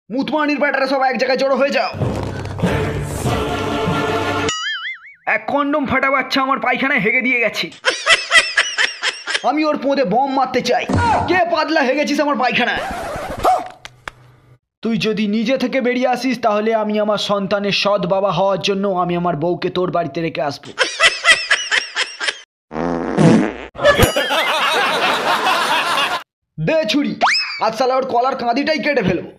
মুতমানির ব্যাটারা সব এক জায়গায় জড়ো হয়ে যাও। এক কন্ডম ফাটা বাচ্চা আমার পায়খানায় হেগে দিয়ে গেছে। আমি ওর পোঁদে বম মারতে চাই। কে পাতলা হেগেছিস আমার পায়খানায়? তুই যদি নিজে থেকে বেরিয়ে আসিস তাহলে আমি আমার সন্তানের সৎ বাবা হওয়ার জন্য আমি আমার বউকে তোর বাড়িতে রেখে আসবো। দে ছুরি, আজ সালা ওর কলার কাঁদিটাই কেটে ফেলবো।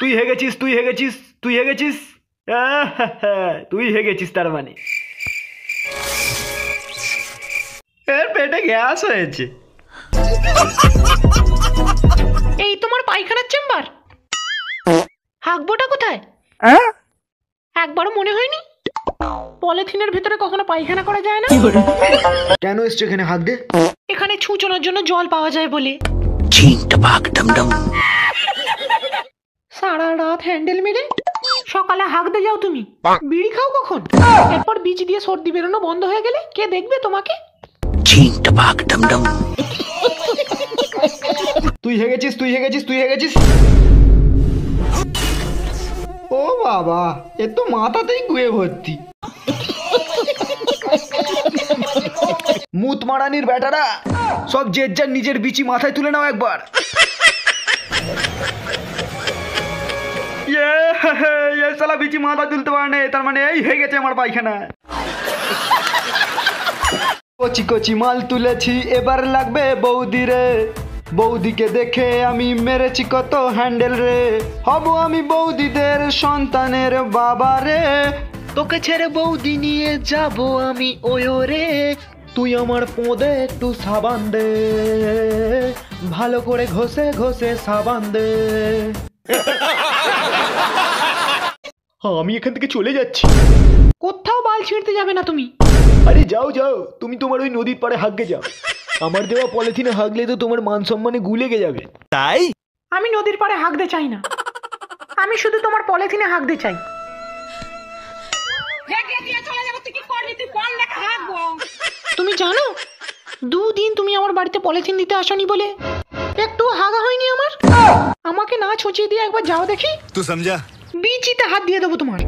তুই হেগেছিস, তুই হেগেছিস, তুই হেগেছিস, তুই হেগেছিস তার মানে এর পেটে গ্যাস হয়েছে। এই তোমার পায়খানার চেম্বার? হাগবোটা কোথায়? একবারও মনে হয়নি পলিথিনের ভেতরে কখনো পায়খানা করা যায় না? কেন এসছো এখানে হাগ দে? এখানে ছুঁচোনোর জন্য জল পাওয়া যায় বলে। সারা রাত হ্যান্ডেল মেরে সকালে হাগতে যাও তুমি, বিড়ি খাও কখন? এরপর বীজ দিয়ে সর্দি বেরোনো বন্ধ হয়ে গেলে কে দেখবে তোমাকে? তুই হেগেছিস, তুই হেগেছিস, তুই হেগেছিস। ও বাবা, এ তো মাথাতেই গুয়ে ভর্তি। মুত মারানির ব্যাটারা সব যে যার নিজের বিচি মাথায় তুলে নাও একবার। সালা বিচি মাথা তুলতে পারে না, তার মানে এই হয়ে গেছে আমার পায়খানা। কচি কচি মাল তুলেছি, এবার লাগবে বৌদি রে। বৌদিকে দেখে আমি মেরেছি কত হ্যান্ডেল রে। হব আমি বৌদিদের সন্তানের বাবা রে। তোকে ছেড়ে বৌদি নিয়ে যাব আমি ওরে। তুই আমার পোঁদে একটু সাবান দে, ভালো করে ঘষে ঘষে সাবান দে। আমি এখান থেকে চলে যাচ্ছি। কোথাও বাল ছিঁড়তে যাবে না তুমি। আরে যাও যাও, তুমি তোমার ওই নদীর পাড়ে হাগকে যাও। আমার দেওয়া পলিথিনে হাগলে তো তোমার মান সম্মানে গুলে গে যাবে। তাই আমি নদীর পাড়ে হাগতে চাই না, আমি শুধু তোমার পলিথিনে হাগতে চাই। তুমি জানো 2 দিন তুমি আমার বাড়িতে পলিথিন দিতে আসনি বলে একটু হাগা হয়নি আমার। আমাকে না ছুঁচিয়ে দিয়ে একবার যাও দেখি, तू समझा? বিচিতে হাত দিয়ে দেবো তোমার।